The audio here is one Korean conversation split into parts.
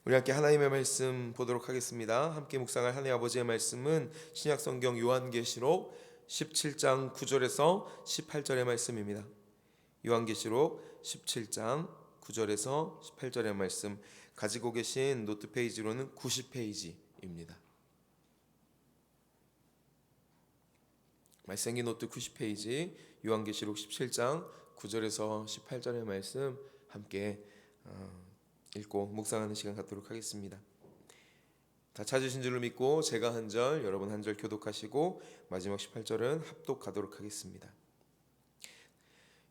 우리 함께 하나님의 말씀 보도록 하겠습니다. 함께 묵상할 하나님 아버지의 말씀은 신약성경 요한계시록 17장 9절에서 18절의 말씀입니다. 요한계시록 17장 9절에서 18절의 말씀, 가지고 계신 노트 페이지로는 90페이지입니다. 말생기 노트 90페이지 요한계시록 17장 9절에서 18절의 말씀 함께 읽고 묵상하는 시간 갖도록 하겠습니다. 다 찾으신 줄로 믿고 제가 한 절, 여러분 한 절 교독하시고 마지막 18절은 합독하도록 하겠습니다.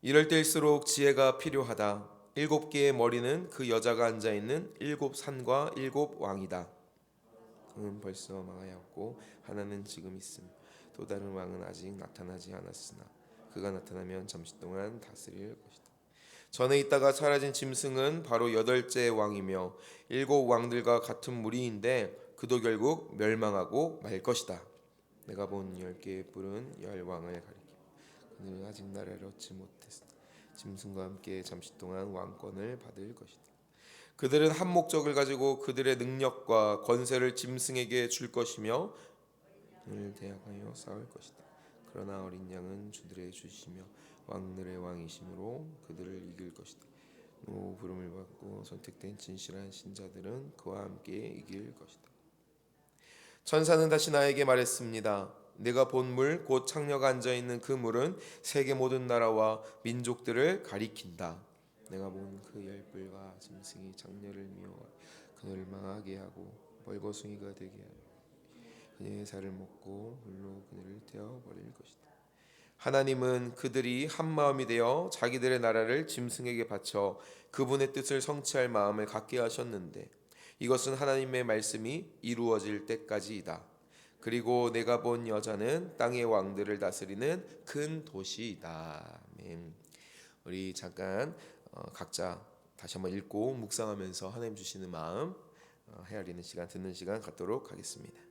이럴 때일수록 지혜가 필요하다. 7개의 머리는 그 여자가 앉아있는 7산과 7왕이다. 그는 벌써 망하였고 하나는 지금 있음. 또 다른 왕은 아직 나타나지 않았으나 그가 나타나면 잠시 동안 다스릴 것이다. 전에 있다가 사라진 짐승은 바로 8째 왕이며 7 왕들과 같은 무리인데 그도 결국 멸망하고 말 것이다. 내가 본 10개의 뿔은 10왕을 가리켜 그는 아직 나라를 얻지 못했으나 짐승과 함께 잠시 동안 왕권을 받을 것이다. 그들은 한 목적을 가지고 그들의 능력과 권세를 짐승에게 줄 것이며 그를 대항하여 싸울 것이다. 그러나 어린 양은 주들의 주시며 왕들의 왕이심으로 그들을 이길 것이다. 또 부름을 받고 선택된 진실한 신자들은 그와 함께 이길 것이다. 천사는 다시 나에게 말했습니다. 내가 본 물 곧 창녀가 앉아있는 그 물은 세계 모든 나라와 민족들을 가리킨다. 내가 본 그 열불과 짐승이 창녀를 미워하여 그를 망하게 하고 벌거숭이가 되게 하여 그녀의 살을 먹고 불로 그들을 태워버릴 것이다. 하나님은 그들이 한 마음이 되어 자기들의 나라를 짐승에게 바쳐 그분의 뜻을 성취할 마음을 갖게 하셨는데 이것은 하나님의 말씀이 이루어질 때까지이다. 그리고 내가 본 여자는 땅의 왕들을 다스리는 큰 도시이다. 아멘. 우리 잠깐 각자 다시 한번 읽고 묵상하면서 하나님 주시는 마음 헤아리는 시간, 듣는 시간 갖도록 하겠습니다.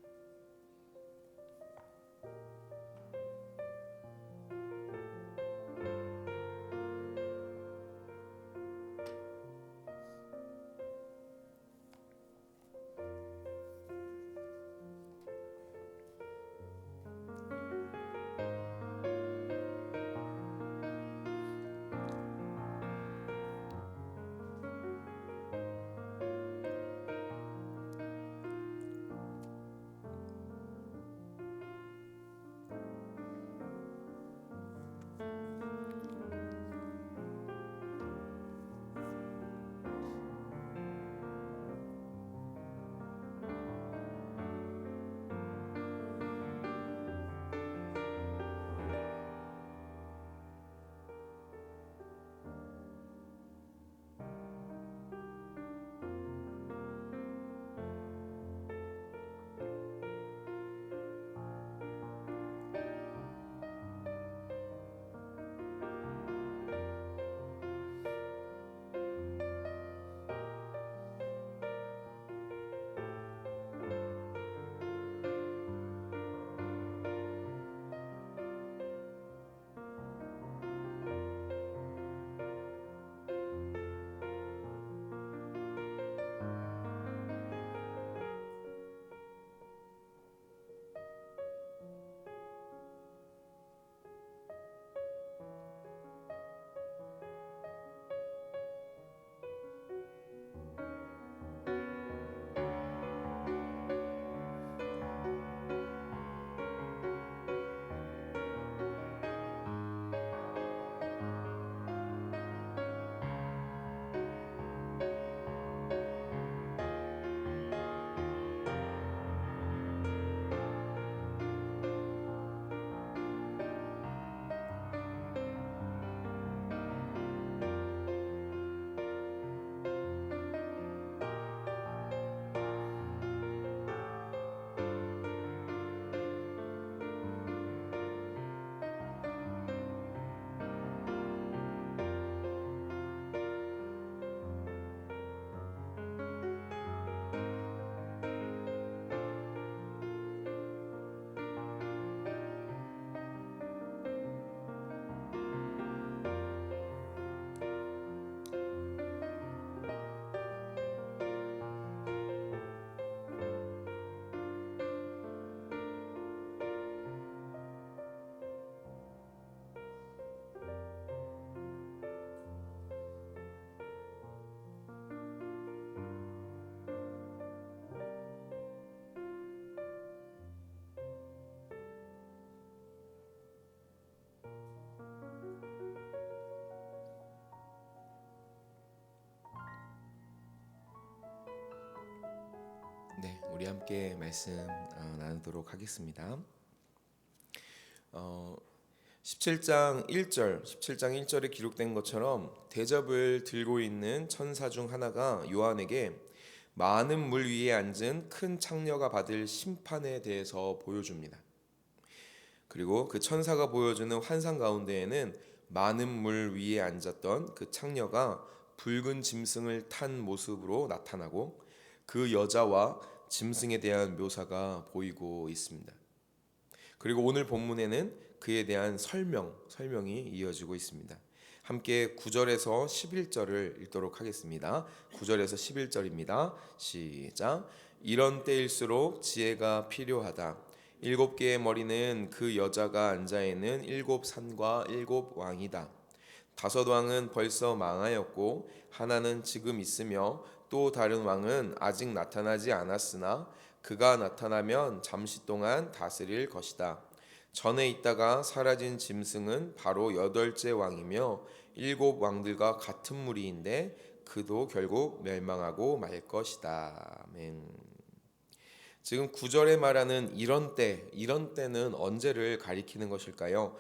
네, 우리 함께 말씀 나누도록 하겠습니다. 17장 1절에 기록된 것처럼 대접을 들고 있는 천사 중 하나가 요한에게 많은 물 위에 앉은 큰 창녀가 받을 심판에 대해서 보여줍니다. 그리고 그 천사가 보여주는 환상 가운데에는 많은 물 위에 앉았던 그 창녀가 붉은 짐승을 탄 모습으로 나타나고 그 여자와 짐승에 대한 묘사가 보이고 있습니다. 그리고 오늘 본문에는 그에 대한 설명이 이어지고 있습니다. 함께 9절에서 11절을 읽도록 하겠습니다. 9절에서 11절입니다. 시작. 이런 때일수록 지혜가 필요하다. 7개의 머리는 그 여자가 앉아 있는 7산과 7왕이다. 5왕은 벌써 망하였고 하나는 지금 있으며 또 다른 왕은 아직 나타나지 않았으나 그가 나타나면 잠시 동안 다스릴 것이다. 전에 있다가 사라진 짐승은 바로 8째 왕이며 7 왕들과 같은 무리인데 그도 결국 멸망하고 말 것이다. 아멘. 지금 9절에 말하는 이런 때는 언제를 가리키는 것일까요?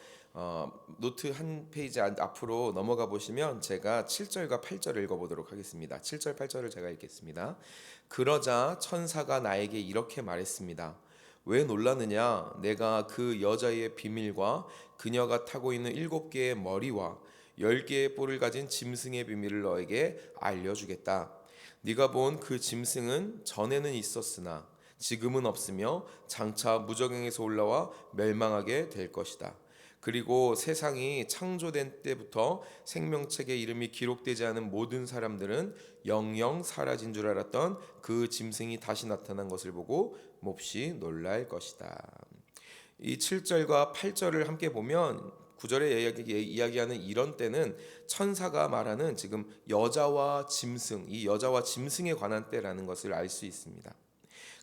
노트 한 페이지 앞으로 넘어가 보시면 제가 7절과 8절을 읽어보도록 하겠습니다. 7절 8절을 제가 읽겠습니다. 그러자 천사가 나에게 이렇게 말했습니다. 왜 놀라느냐? 내가 그 여자의 비밀과 그녀가 타고 있는 7개의 머리와 10개의 뿔을 가진 짐승의 비밀을 너에게 알려주겠다. 네가 본 그 짐승은 전에는 있었으나 지금은 없으며 장차 무저갱에서 올라와 멸망하게 될 것이다. 그리고 세상이 창조된 때부터 생명책에 이름이 기록되지 않은 모든 사람들은 영영 사라진 줄 알았던 그 짐승이 다시 나타난 것을 보고 몹시 놀랄 것이다. 이 7절과 8절을 함께 보면 9절에 이야기하는 이런 때는 천사가 말하는 지금 여자와 짐승, 이 여자와 짐승에 관한 때라는 것을 알 수 있습니다.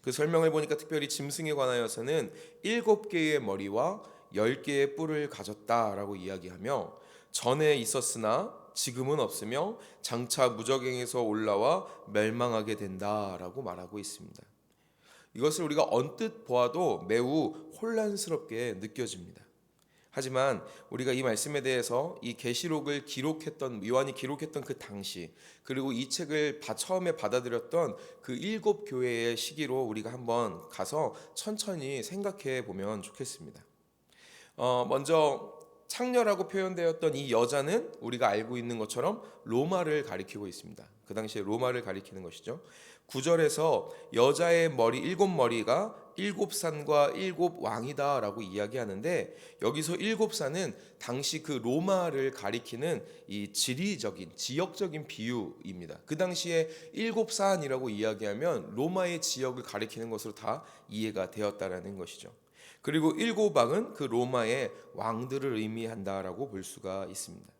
그 설명을 보니까 특별히 짐승에 관하여서는 7개의 머리와 10개의 뿔을 가졌다라고 이야기하며 전에 있었으나 지금은 없으며 장차 무저갱에서 올라와 멸망하게 된다라고 말하고 있습니다. 이것을 우리가 언뜻 보아도 매우 혼란스럽게 느껴집니다. 하지만 우리가 이 말씀에 대해서 이 계시록을 기록했던 요한이 기록했던 그 당시 그리고 이 책을 처음에 받아들였던 그 7 교회의 시기로 우리가 한번 가서 천천히 생각해 보면 좋겠습니다. 먼저 창녀라고 표현되었던 이 여자는 우리가 알고 있는 것처럼 로마를 가리키고 있습니다. 그 당시에 로마를 가리키는 것이죠. 9절에서 여자의 머리 7머리가 7산과 7왕이다 라고 이야기하는데 여기서 7산은 당시 그 로마를 가리키는 이 지역적인 비유입니다. 그 당시에 7산이라고 이야기하면 로마의 지역을 가리키는 것으로 다 이해가 되었다라는 것이죠. 그리고 7왕은 그 로마의 왕들을 의미한다라고 볼 수가 있습니다.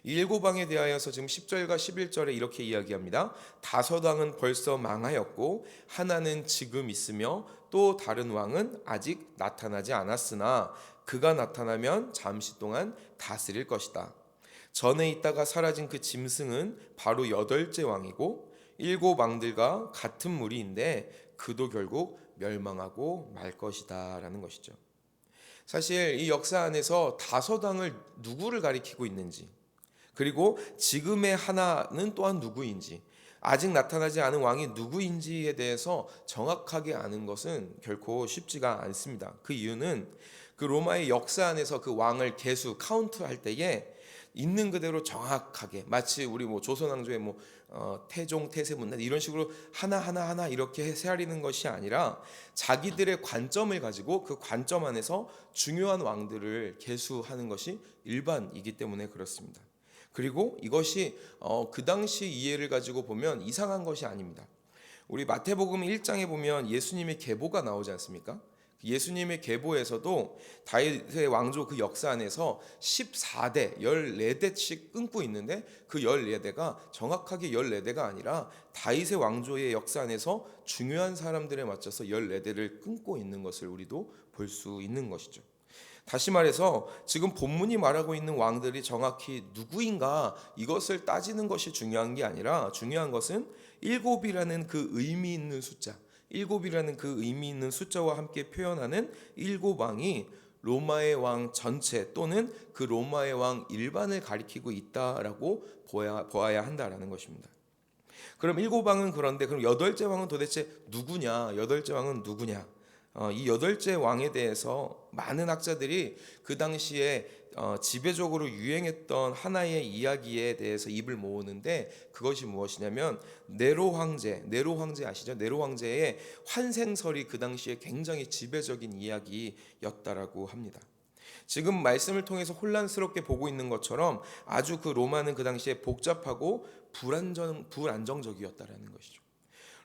이 7왕에 대하여서 지금 10절과 11절에 이렇게 이야기합니다. 5왕은 벌써 망하였고 하나는 지금 있으며 또 다른 왕은 아직 나타나지 않았으나 그가 나타나면 잠시 동안 다스릴 것이다. 전에 있다가 사라진 그 짐승은 바로 8째 왕이고 7 왕들과 같은 무리인데 그도 결국 멸망하고 말 것이다 라는 것이죠. 사실 이 역사 안에서 5왕을 누구를 가리키고 있는지 그리고 지금의 하나는 또한 누구인지 아직 나타나지 않은 왕이 누구인지에 대해서 정확하게 아는 것은 결코 쉽지가 않습니다. 그 이유는 그 로마의 역사 안에서 그 왕을 카운트할 때에 있는 그대로 정확하게 마치 우리 조선 왕조의 태종, 태세문란 이런 식으로 하나 이렇게 헤아리는 것이 아니라 자기들의 관점을 가지고 그 관점 안에서 중요한 왕들을 계수하는 것이 일반이기 때문에 그렇습니다. 그리고 이것이 그 당시 이해를 가지고 보면 이상한 것이 아닙니다. 우리 마태복음 1장에 보면 예수님의 계보가 나오지 않습니까? 예수님의 계보에서도 다윗의 왕조 그 역사 안에서 14대 14대씩 끊고 있는데 그 14대가 정확하게 14대가 아니라 다윗의 왕조의 역사 안에서 중요한 사람들에 맞춰서 14대를 끊고 있는 것을 우리도 볼 수 있는 것이죠. 다시 말해서 지금 본문이 말하고 있는 왕들이 정확히 누구인가 이것을 따지는 것이 중요한 게 아니라 중요한 것은 7이라는 그 의미 있는 숫자 일곱이라는 그 의미 있는 숫자와 함께 표현하는 일곱 왕이 로마의 왕 전체 또는 그 로마의 왕 일반을 가리키고 있다라고 보아야 한다라는 것입니다. 그럼 일곱 왕은 그런데 그럼 여덟째 왕은 도대체 누구냐? 여덟째 왕은 누구냐? 이 여덟째 왕에 대해서 많은 학자들이 그 당시에 지배적으로 유행했던 하나의 이야기에 대해서 입을 모으는데 그것이 무엇이냐면 네로 황제 아시죠? 네로 황제의 환생설이 그 당시에 굉장히 지배적인 이야기였다라고 합니다. 지금 말씀을 통해서 혼란스럽게 보고 있는 것처럼 아주 그 로마는 그 당시에 복잡하고 불안정적이었다라는 것이죠.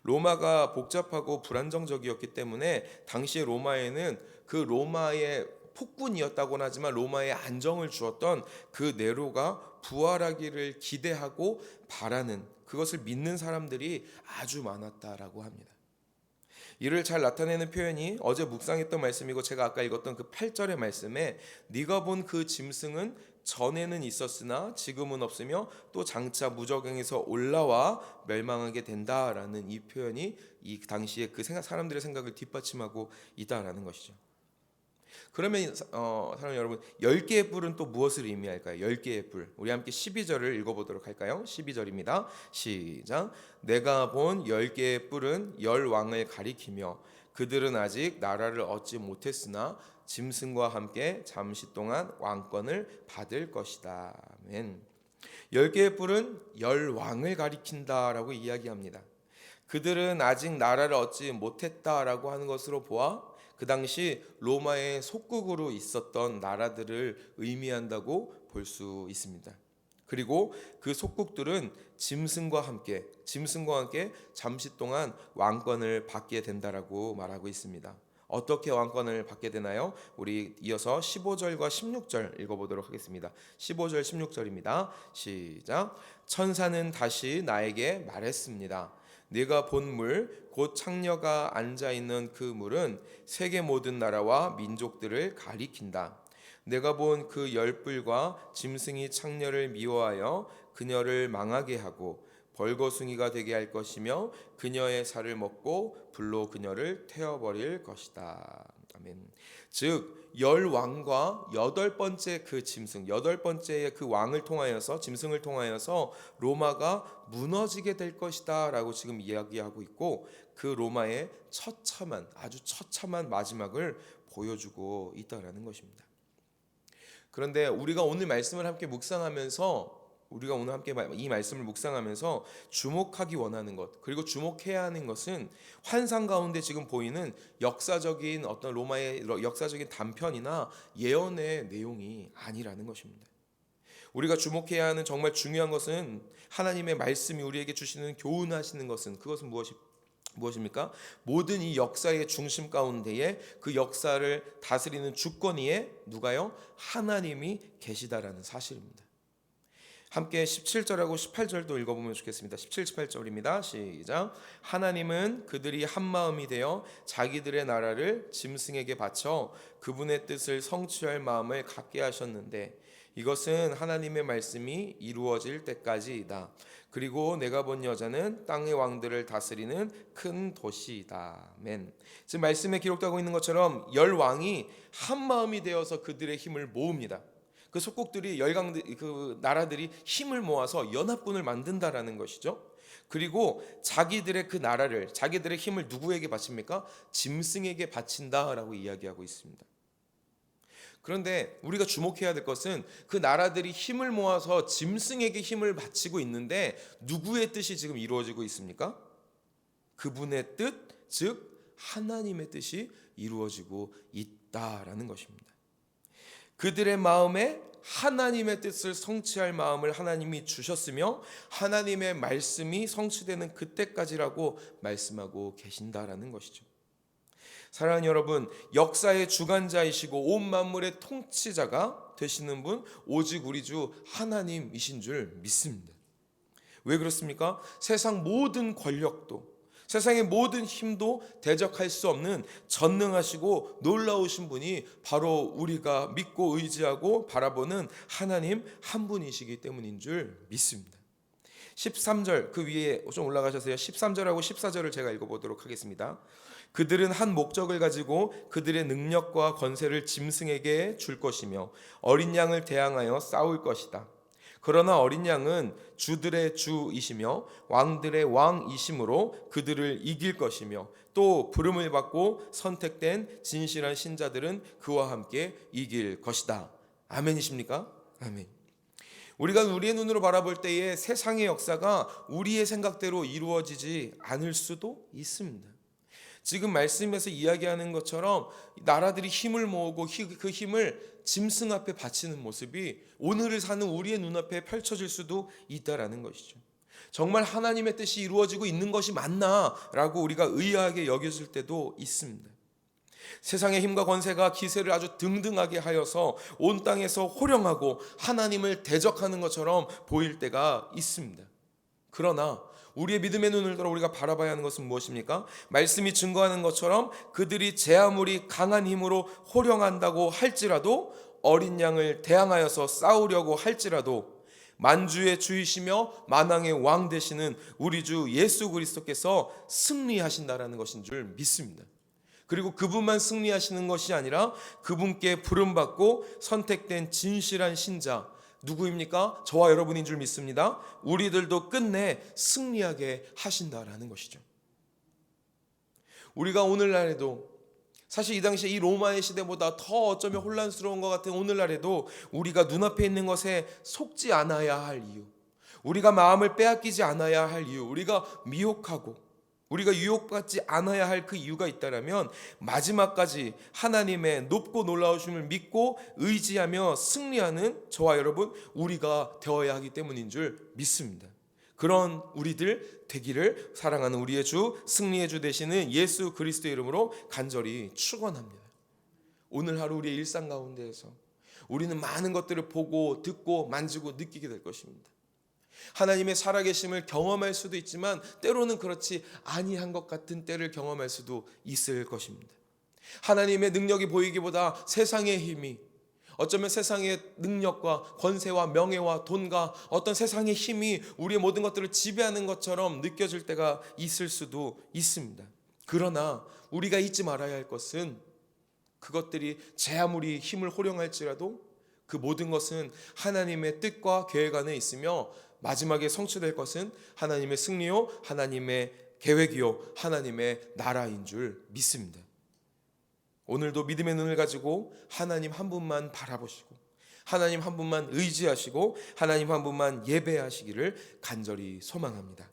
로마가 복잡하고 불안정적이었기 때문에 당시에 로마에는 그 로마의 폭군이었다고는 하지만 로마에 안정을 주었던 그 네로가 부활하기를 기대하고 바라는 그것을 믿는 사람들이 아주 많았다라고 합니다. 이를 잘 나타내는 표현이 어제 묵상했던 말씀이고 제가 아까 읽었던 그 8절의 말씀에 네가 본 그 짐승은 전에는 있었으나 지금은 없으며 또 장차 무적행에서 올라와 멸망하게 된다라는 이 표현이 이 당시에 그 사람들의 생각을 뒷받침하고 있다라는 것이죠. 그러면 사랑하는 여러분 10개의 뿔은 또 무엇을 의미할까요? 10개의 뿔. 우리 함께 12절을 읽어보도록 할까요? 12절입니다. 시작. 내가 본 10개의 뿔은 열 왕을 가리키며 그들은 아직 나라를 얻지 못했으나 짐승과 함께 잠시 동안 왕권을 받을 것이다. 아멘. 10개의 뿔은 열 왕을 가리킨다라고 이야기합니다. 그들은 아직 나라를 얻지 못했다라고 하는 것으로 보아 그 당시 로마의 속국으로 있었던 나라들을 의미한다고 볼 수 있습니다. 그리고 그 속국들은 짐승과 함께 잠시 동안 왕권을 받게 된다라고 말하고 있습니다. 어떻게 왕권을 받게 되나요? 우리 이어서 15절과 16절 읽어보도록 하겠습니다. 15절 16절입니다. 시작. 천사는 다시 나에게 말했습니다. 네가 본 물, 곧 창녀가 앉아있는 그 물은 세계 모든 나라와 민족들을 가리킨다. 내가 본 그 열뿔과 짐승이 창녀를 미워하여 그녀를 망하게 하고 벌거숭이가 되게 할 것이며 그녀의 살을 먹고 불로 그녀를 태워버릴 것이다. 아멘. 즉 열 왕과 여덟 번째 그 짐승, 여덟 번째의 그 왕을 통하여서 짐승을 통하여서 로마가 무너지게 될 것이다라고 지금 이야기하고 있고 그 로마의 아주 처참한 마지막을 보여주고 있다라는 것입니다. 그런데 우리가 오늘 말씀을 함께 묵상하면서 이 말씀을 묵상하면서 주목하기 원하는 것 그리고 주목해야 하는 것은 환상 가운데 지금 보이는 역사적인 어떤 로마의 역사적인 단편이나 예언의 내용이 아니라는 것입니다. 우리가 주목해야 하는 정말 중요한 것은 하나님의 말씀이 우리에게 주시는 교훈하시는 것은 그것은 무엇입니까? 모든 이 역사의 중심 가운데에 그 역사를 다스리는 주권위에 누가요? 하나님이 계시다라는 사실입니다. 함께 17절하고 18절도 읽어보면 좋겠습니다. 17, 18절입니다. 시작. 하나님은 그들이 한 마음이 되어 자기들의 나라를 짐승에게 바쳐 그분의 뜻을 성취할 마음을 갖게 하셨는데 이것은 하나님의 말씀이 이루어질 때까지이다. 그리고 내가 본 여자는 땅의 왕들을 다스리는 큰 도시이다. 아멘. 지금 말씀에 기록되고 있는 것처럼 열 왕이 한 마음이 되어서 그들의 힘을 모읍니다. 그 속국들이 그 나라들이 힘을 모아서 연합군을 만든다라는 것이죠. 그리고 자기들의 그 나라를 자기들의 힘을 누구에게 바칩니까? 짐승에게 바친다라고 이야기하고 있습니다. 그런데 우리가 주목해야 될 것은 그 나라들이 힘을 모아서 짐승에게 힘을 바치고 있는데 누구의 뜻이 지금 이루어지고 있습니까? 그분의 뜻, 즉 하나님의 뜻이 이루어지고 있다라는 것입니다. 그들의 마음에 하나님의 뜻을 성취할 마음을 하나님이 주셨으며 하나님의 말씀이 성취되는 그때까지라고 말씀하고 계신다라는 것이죠. 사랑하는 여러분, 역사의 주관자이시고 온 만물의 통치자가 되시는 분 오직 우리 주 하나님이신 줄 믿습니다. 왜 그렇습니까? 세상 모든 권력도 세상의 모든 힘도 대적할 수 없는 전능하시고 놀라우신 분이 바로 우리가 믿고 의지하고 바라보는 하나님 한 분이시기 때문인 줄 믿습니다. 13절 그 위에 좀 올라가셔서요. 13절하고 14절을 제가 읽어보도록 하겠습니다. 그들은 한 목적을 가지고 그들의 능력과 권세를 짐승에게 줄 것이며 어린 양을 대항하여 싸울 것이다. 그러나 어린 양은 주들의 주이시며 왕들의 왕이심으로 그들을 이길 것이며 또 부름을 받고 선택된 진실한 신자들은 그와 함께 이길 것이다. 아멘이십니까? 아멘. 우리가 우리의 눈으로 바라볼 때에 세상의 역사가 우리의 생각대로 이루어지지 않을 수도 있습니다. 지금 말씀에서 이야기하는 것처럼 나라들이 힘을 모으고 그 힘을 짐승 앞에 바치는 모습이 오늘을 사는 우리의 눈앞에 펼쳐질 수도 있다라는 것이죠. 정말 하나님의 뜻이 이루어지고 있는 것이 맞나라고 우리가 의아하게 여겨질 때도 있습니다. 세상의 힘과 권세가 기세를 아주 등등하게 하여서 온 땅에서 호령하고 하나님을 대적하는 것처럼 보일 때가 있습니다. 그러나 우리의 믿음의 눈을 들어 우리가 바라봐야 하는 것은 무엇입니까? 말씀이 증거하는 것처럼 그들이 제 아무리 강한 힘으로 호령한다고 할지라도 어린 양을 대항하여서 싸우려고 할지라도 만주의 주이시며 만왕의 왕 되시는 우리 주 예수 그리스도께서 승리하신다라는 것인 줄 믿습니다. 그리고 그분만 승리하시는 것이 아니라 그분께 부름받고 선택된 진실한 신자 누구입니까? 저와 여러분인 줄 믿습니다. 우리들도 끝내 승리하게 하신다라는 것이죠. 우리가 오늘날에도 사실 이 당시에 이 로마의 시대보다 더 어쩌면 혼란스러운 것 같은 오늘날에도 우리가 눈앞에 있는 것에 속지 않아야 할 이유, 우리가 마음을 빼앗기지 않아야 할 이유, 우리가 미혹하고 우리가 유혹받지 않아야 할 그 이유가 있다라면 마지막까지 하나님의 높고 놀라우심을 믿고 의지하며 승리하는 저와 여러분 우리가 되어야 하기 때문인 줄 믿습니다. 그런 우리들 되기를 사랑하는 우리의 주 승리의 주 되시는 예수 그리스도의 이름으로 간절히 축원합니다. 오늘 하루 우리의 일상 가운데에서 우리는 많은 것들을 보고 듣고 만지고 느끼게 될 것입니다. 하나님의 살아계심을 경험할 수도 있지만 때로는 그렇지 아니한 것 같은 때를 경험할 수도 있을 것입니다. 하나님의 능력이 보이기보다 세상의 힘이 어쩌면 세상의 능력과 권세와 명예와 돈과 어떤 세상의 힘이 우리의 모든 것들을 지배하는 것처럼 느껴질 때가 있을 수도 있습니다. 그러나 우리가 잊지 말아야 할 것은 그것들이 제 아무리 힘을 호령할지라도 그 모든 것은 하나님의 뜻과 계획 안에 있으며 마지막에 성취될 것은 하나님의 승리요 하나님의 계획이요 하나님의 나라인 줄 믿습니다. 오늘도 믿음의 눈을 가지고 하나님 한 분만 바라보시고 하나님 한 분만 의지하시고 하나님 한 분만 예배하시기를 간절히 소망합니다.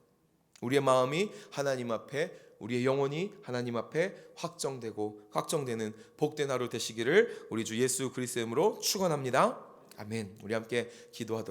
우리의 마음이 하나님 앞에 우리의 영혼이 하나님 앞에 확정되는 복된 하루 되시기를 우리 주 예수 그리스도의 이름으로 축원합니다. 아멘. 우리 함께 기도하도록